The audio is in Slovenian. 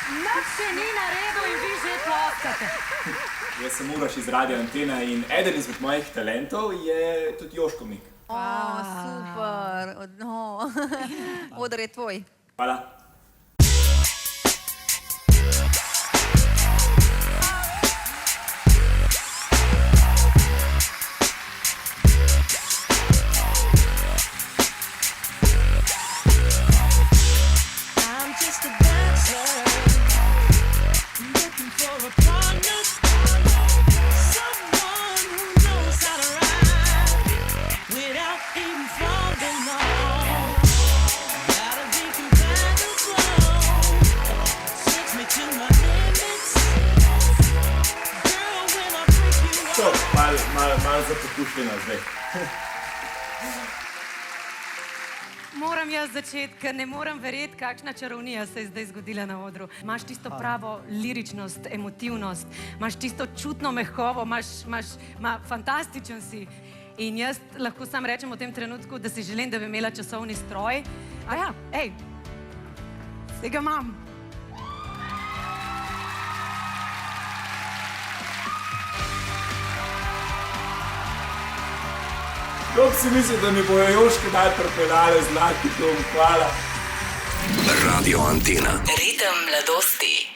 Nič se ni naredil in vi že ploskate. Jaz sem Uroš iz Radia Antena in eden izmed mojih talentov je tudi Joško Mik. Super. No. Oder je tvoj. Hvala. Malo za popuščeno zdaj. Moram jaz začeti, ker ne morem verjeti, kakšna čarovnija se je zdaj zgodila na odru. Imaš tisto pravo liričnost, emotivnost, imaš tisto čutno mehkobo, fantastičen si. In jaz lahko sam rečem v tem trenutku, da si želim, da bi imela časovni stroj. A ja, ej, se ga imam. Kako si mislil, da mi bojo Joške daj pripeljale zlati dom? Hvala. Radio Antena. Ritem mladosti.